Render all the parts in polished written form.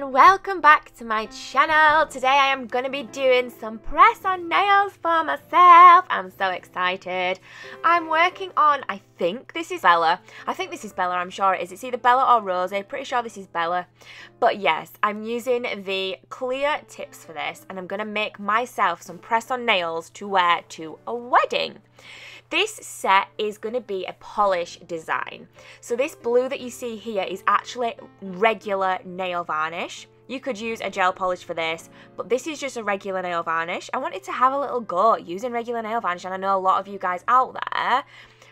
and welcome back to my channel. Today I am going to be doing some press on nails for myself. I'm so excited. I'm working on, I think this is Bella. I'm sure it is. It's either Bella or Rosie. Pretty sure this is Bella. But yes, I'm using the clear tips for this and I'm going to make myself some press on nails to wear to a wedding. This set is going to be a polish design. So this blue that you see here is actually regular nail varnish. You could use a gel polish for this, but this is just a regular nail varnish. I wanted to have a little go at using regular nail varnish, and I know a lot of you guys out there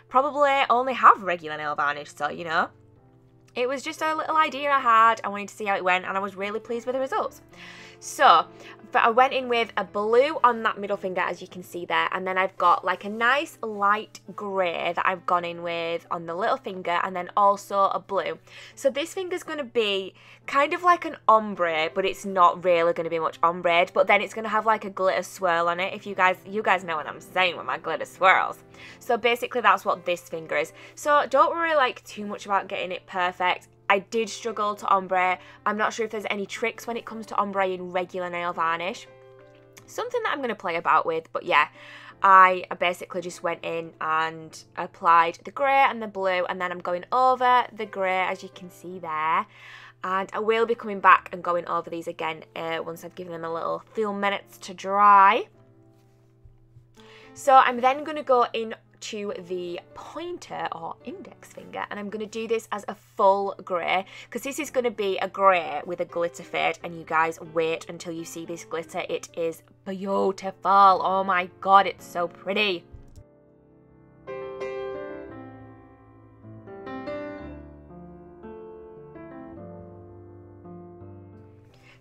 probably only have regular nail varnish, so you know. It was just a little idea I had. I wanted to see how it went and I was really pleased with the results. So, I went in with a blue on that middle finger, as you can see there, and then I've got like a nice light grey that I've gone in with on the little finger, and then also a blue. So this finger's going to be kind of like an ombre, but it's not really going to be much ombre, but then it's going to have like a glitter swirl on it. If you guys know what I'm saying with my glitter swirls. So basically that's what this finger is. So don't worry like too much about getting it perfect. I did struggle to ombre. I'm not sure if there's any tricks when it comes to ombre in regular nail varnish. Something that I'm going to play about with, but yeah, I basically just went in and applied the grey and the blue, and then I'm going over the grey, as you can see there. And I will be coming back and going over these again once I've given them a little few minutes to dry. So I'm then going to go in to the pointer or index finger, and I'm going to do this as a full grey, because this is going to be a grey with a glitter fade, and you guys wait until you see this glitter. It is beautiful. Oh my god, it's so pretty.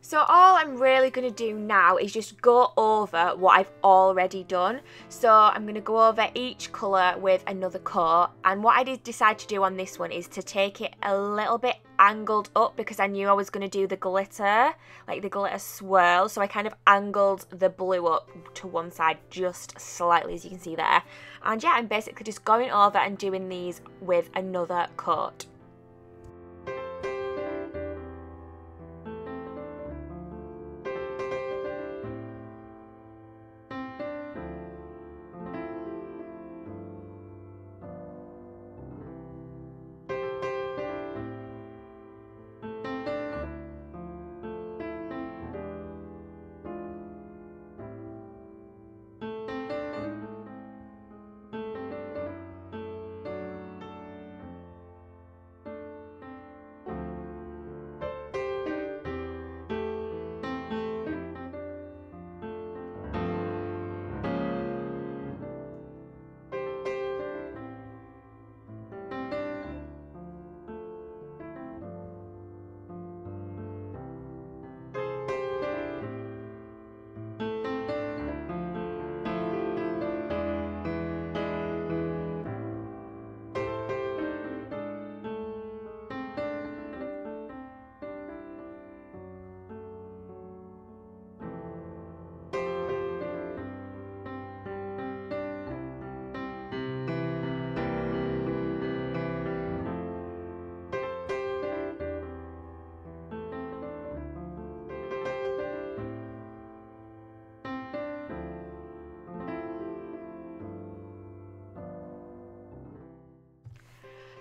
So all I'm really going to do now is just go over what I've already done. So I'm going to go over each colour with another coat, and what I did decide to do on this one is to take it a little bit angled up, because I knew I was going to do the glitter, like the glitter swirl, so I kind of angled the blue up to one side just slightly, as you can see there. And yeah, I'm basically just going over and doing these with another coat.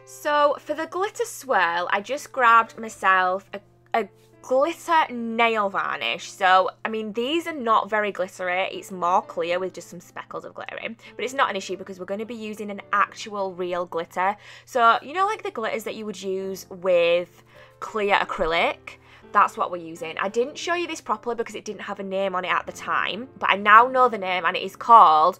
So for the glitter swirl, I just grabbed myself a glitter nail varnish. So, I mean, these are not very glittery. It's more clear with just some speckles of glitter in. But it's not an issue because we're going to be using an actual real glitter. So, you know, like the glitters that you would use with clear acrylic? That's what we're using. I didn't show you this properly because it didn't have a name on it at the time. But I now know the name, and it is called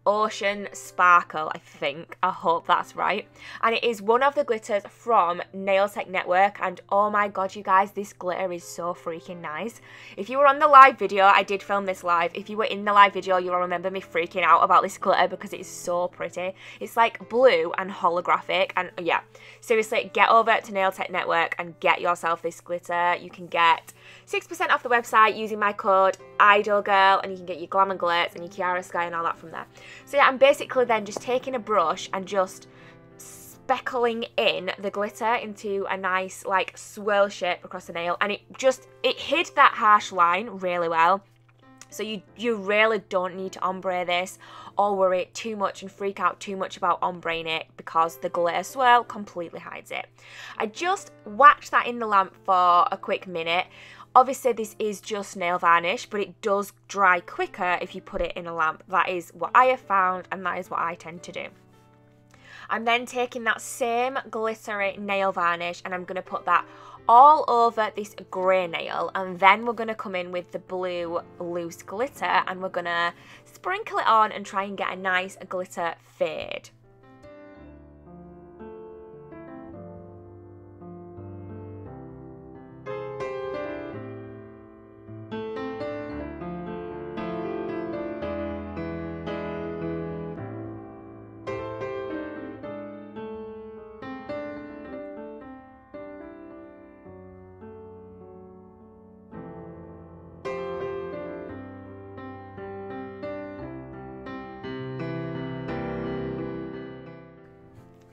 Ocean Sparkle, I think. I hope that's right. And it is one of the glitters from Nail Tech Network, and oh my god, you guys, this glitter is so freaking nice. If you were on the live video, I did film this live. If you were in the live video, you'll remember me freaking out about this glitter because it is so pretty. It's like blue and holographic, and yeah, seriously, get over to Nail Tech Network and get yourself this glitter. You can get 6% off the website using my code IdleGirl, and you can get your Glamour Glitz and your Kiara Sky and all that from there. So yeah, I'm basically then just taking a brush and just speckling in the glitter into a nice like swirl shape across the nail, and it hid that harsh line really well. So you really don't need to ombre this or worry too much and freak out too much about ombreing it, because the glitter swirl completely hides it. I just whacked that in the lamp for a quick minute. Obviously this is just nail varnish, but it does dry quicker if you put it in a lamp. That is what I have found, and that is what I tend to do. I'm then taking that same glittery nail varnish and I'm going to put that all over this grey nail, and then we're going to come in with the blue loose glitter and we're going to sprinkle it on and try and get a nice glitter fade.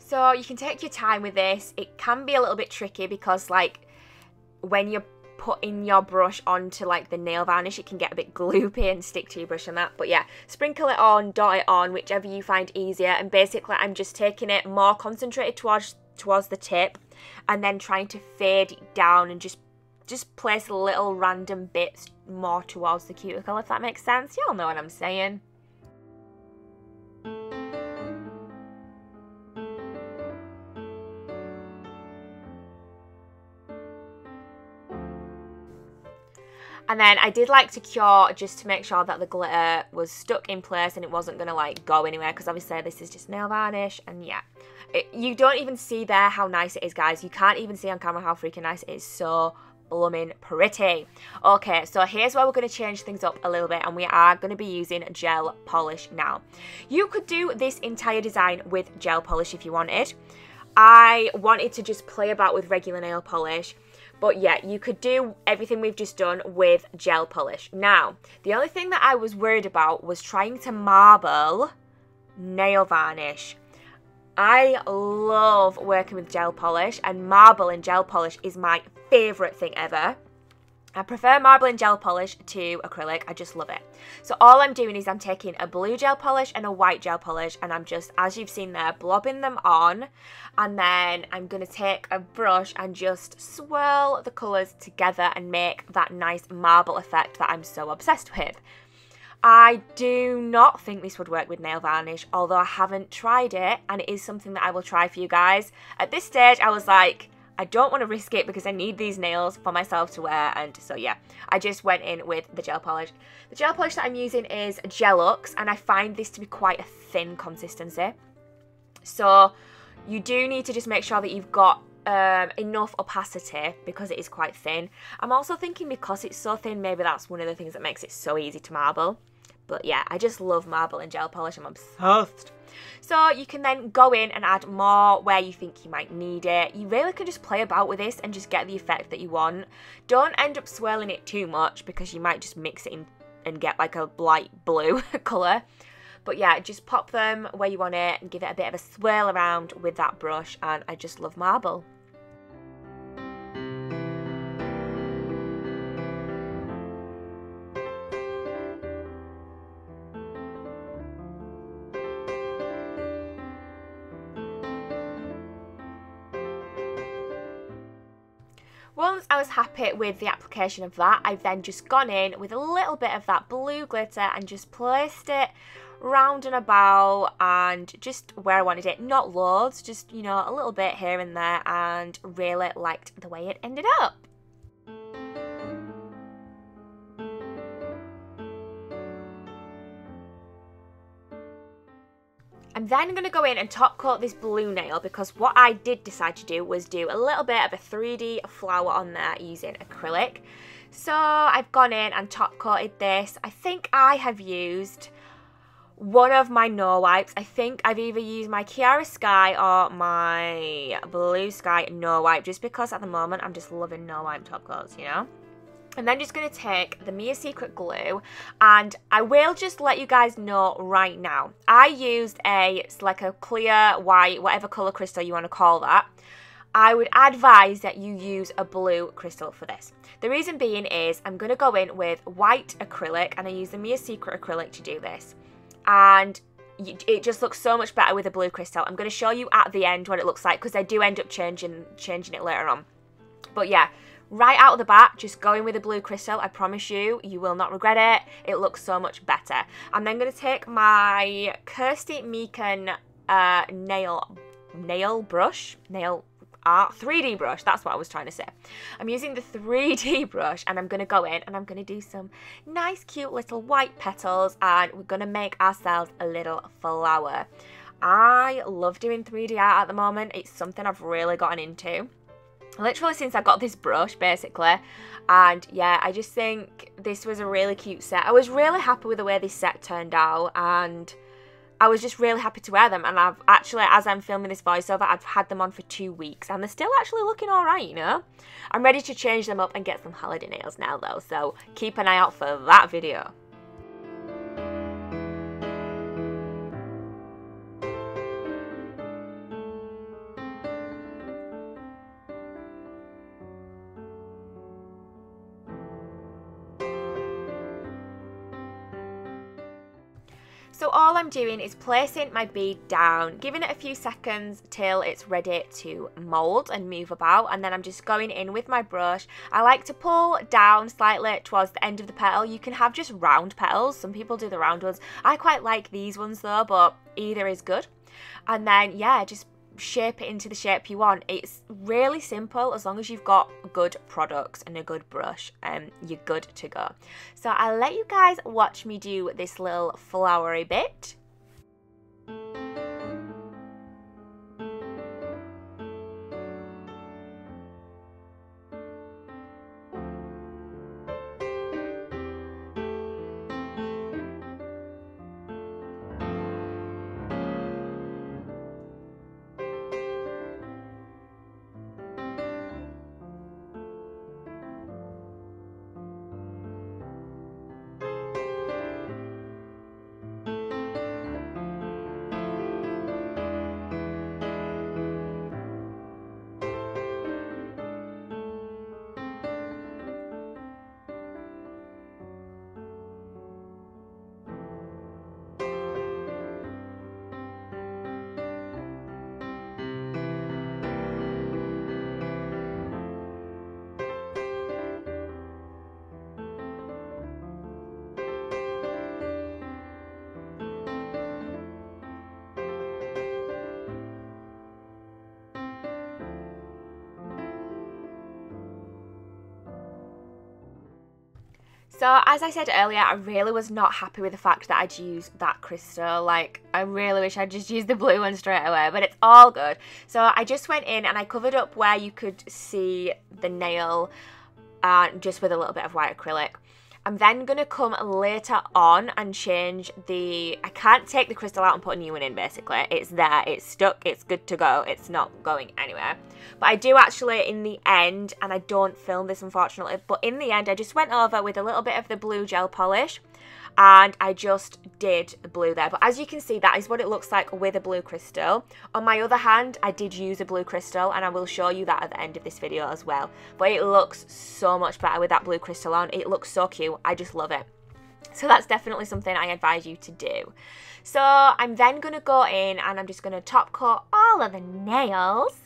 So you can take your time with this. It can be a little bit tricky because like when you're putting your brush onto like the nail varnish, it can get a bit gloopy and stick to your brush and that. But yeah, sprinkle it on, dot it on, whichever you find easier. And basically I'm just taking it more concentrated towards the tip and then trying to fade it down and just place little random bits more towards the cuticle, if that makes sense. Y'all know what I'm saying. And then I did like to cure just to make sure that the glitter was stuck in place and it wasn't going to like go anywhere, because obviously this is just nail varnish. And yeah, you don't even see there how nice it is, guys. You can't even see on camera how freaking nice it is. So blooming pretty. Okay, so here's where we're going to change things up a little bit, and we are going to be using gel polish now. You could do this entire design with gel polish if you wanted. I wanted to just play about with regular nail polish. But yeah, you could do everything we've just done with gel polish. Now, the only thing that I was worried about was trying to marble nail varnish. I love working with gel polish, and marble and gel polish is my favourite thing ever. I prefer marble and gel polish to acrylic. I just love it. So all I'm doing is I'm taking a blue gel polish and a white gel polish, and I'm just, as you've seen there, blobbing them on. And then I'm going to take a brush and just swirl the colours together and make that nice marble effect that I'm so obsessed with. I do not think this would work with nail varnish, although I haven't tried it, and it is something that I will try for you guys. At this stage, I was like, I don't want to risk it because I need these nails for myself to wear, and so yeah, I just went in with the gel polish. The gel polish that I'm using is Gelux, and I find this to be quite a thin consistency. So you do need to just make sure that you've got enough opacity because it is quite thin. I'm also thinking because it's so thin, maybe that's one of the things that makes it so easy to marble. But yeah, I just love marble and gel polish. I'm obsessed. So you can then go in and add more where you think you might need it. You really can just play about with this and just get the effect that you want. Don't end up swirling it too much because you might just mix it in and get like a light blue colour. But yeah, just pop them where you want it and give it a bit of a swirl around with that brush, and I just love marble. Once I was happy with the application of that, I've then just gone in with a little bit of that blue glitter and just placed it round and about and just where I wanted it. Not loads, just, you know, a little bit here and there, and really liked the way it ended up. I'm then going to go in and top coat this blue nail, because what I did decide to do was do a little bit of a 3D flower on there using acrylic. So I've gone in and top coated this. I think I have used one of my No Wipes. I think I've either used my Chiara Sky or my Blue Sky No Wipe, just because at the moment I'm just loving No Wipe top coats, you know. I'm then just going to take the Mia Secret glue, and I will just let you guys know right now. I used it's like a clear, white, whatever colour crystal you want to call that. I would advise that you use a blue crystal for this. The reason being is I'm going to go in with white acrylic, and I use the Mia Secret acrylic to do this. And it just looks so much better with a blue crystal. I'm going to show you at the end what it looks like, because I do end up changing it later on. But yeah, right out of the bat, just go in with a blue crystal. I promise you, you will not regret it. It looks so much better. I'm then going to take my Kirsty Meakin nail brush, nail art 3D brush. That's what I was trying to say. I'm using the 3D brush, and I'm going to go in and I'm going to do some nice, cute little white petals, and we're going to make ourselves a little flower. I love doing 3D art at the moment. It's something I've really gotten into. Literally since I got this brush, basically. And yeah, I just think this was a really cute set. I was really happy with the way this set turned out, and I was just really happy to wear them. And I've actually, as I'm filming this voiceover, I've had them on for 2 weeks, and they're still actually looking alright, you know. I'm ready to change them up and get some holiday nails now though, so keep an eye out for that video. So all I'm doing is placing my bead down, giving it a few seconds till it's ready to mould and move about, and then I'm just going in with my brush. I like to pull down slightly towards the end of the petal. You can have just round petals. Some people do the round ones. I quite like these ones though, but either is good. And then, yeah, just shape it into the shape you want. It's really simple. As long as you've got good products and a good brush, you're good to go. So I'll let you guys watch me do this little flowery bit. So as I said earlier, I really was not happy with the fact that I'd used that crystal. Like, I really wish I'd just used the blue one straight away, but it's all good. So I just went in and I covered up where you could see the nail just with a little bit of white acrylic. I'm then going to come later on and change I can't take the crystal out and put a new one in, basically. It's there, it's stuck, it's good to go, it's not going anywhere. But I do actually, in the end, and I don't film this unfortunately, but in the end I just went over with a little bit of the blue gel polish, and I just did the blue there. But as you can see, that is what it looks like with a blue crystal. On my other hand, I did use a blue crystal, and I will show you that at the end of this video as well. But it looks so much better with that blue crystal on. It looks so cute. I just love it. So that's definitely something I advise you to do. So I'm then going to go in and I'm just going to top coat all of the nails.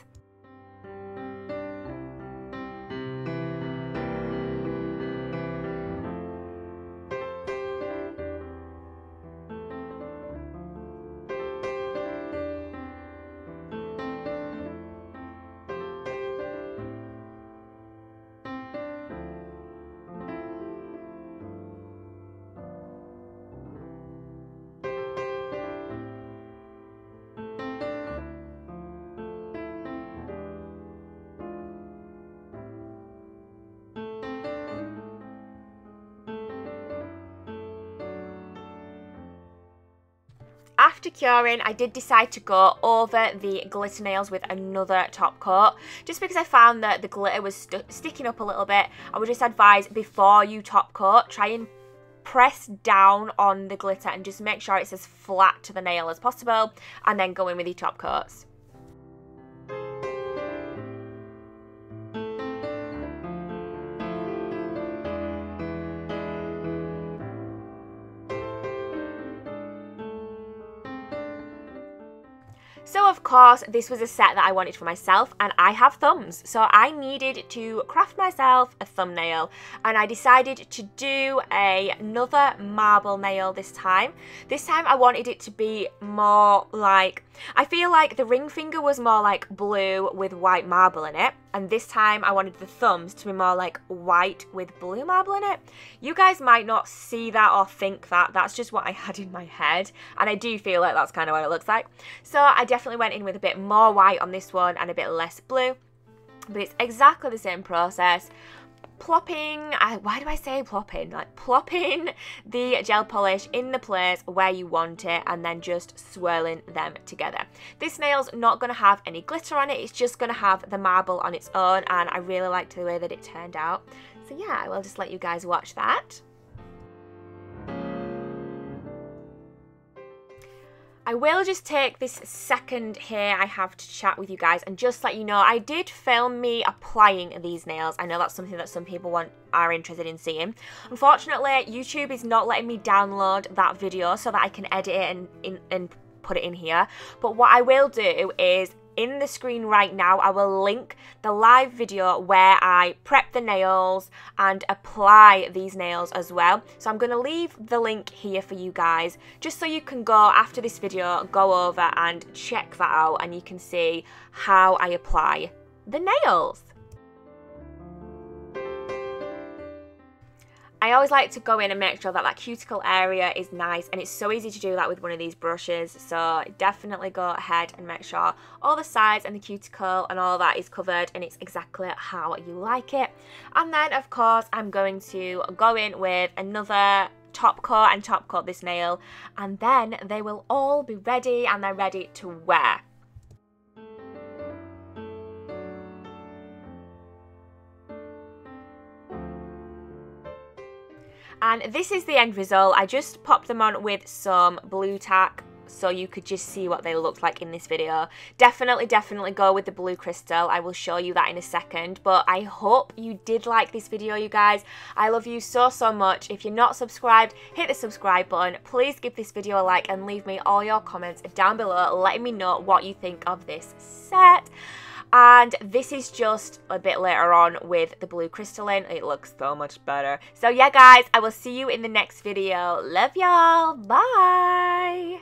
after curing, I did decide to go over the glitter nails with another top coat, just because I found that the glitter was sticking up a little bit. I would just advise, before you top coat, try and press down on the glitter and just make sure it's as flat to the nail as possible, and then go in with your top coats. So of course, this was a set that I wanted for myself, and I have thumbs, so I needed to craft myself a thumbnail, and I decided to do another marble nail this time. This time I wanted it to be more like, I feel like the ring finger was more like blue with white marble in it, and this time I wanted the thumbs to be more like white with blue marble in it. You guys might not see that or think that, that's just what I had in my head, and I do feel like that's kind of what it looks like. So I definitely went in with a bit more white on this one and a bit less blue, but it's exactly the same process. Plopping, why do I say plopping? Like plopping the gel polish in the place where you want it, and then just swirling them together. This nail's not going to have any glitter on it, it's just going to have the marble on its own, and I really liked the way that it turned out. So yeah, I will just let you guys watch that. I will just take this second here I have to chat with you guys and just let you know I did film me applying these nails. I know that's something that some people are interested in seeing. Unfortunately, YouTube is not letting me download that video so that I can edit it and put it in here. But what I will do is, in the screen right now, I will link the live video where I prep the nails and apply these nails as well. So I'm going to leave the link here for you guys, just so you can go after this video, go over and check that out, and you can see how I apply the nails. I always like to go in and make sure that that cuticle area is nice, and it's so easy to do that with one of these brushes, so definitely go ahead and make sure all the sides and the cuticle and all that is covered and it's exactly how you like it. And then of course I'm going to go in with another top coat and top coat this nail, and then they will all be ready and they're ready to wear. And this is the end result. I just popped them on with some blue tack so you could just see what they looked like in this video. Definitely go with the blue crystal. I will show you that in a second. But I hope you did like this video, you guys. I love you so much. If you're not subscribed, hit the subscribe button. Please give this video a like and leave me all your comments down below letting me know what you think of this set. And this is just a bit later on with the blue crystalline. It looks so much better. So yeah guys, I will see you in the next video. Love y'all. Bye.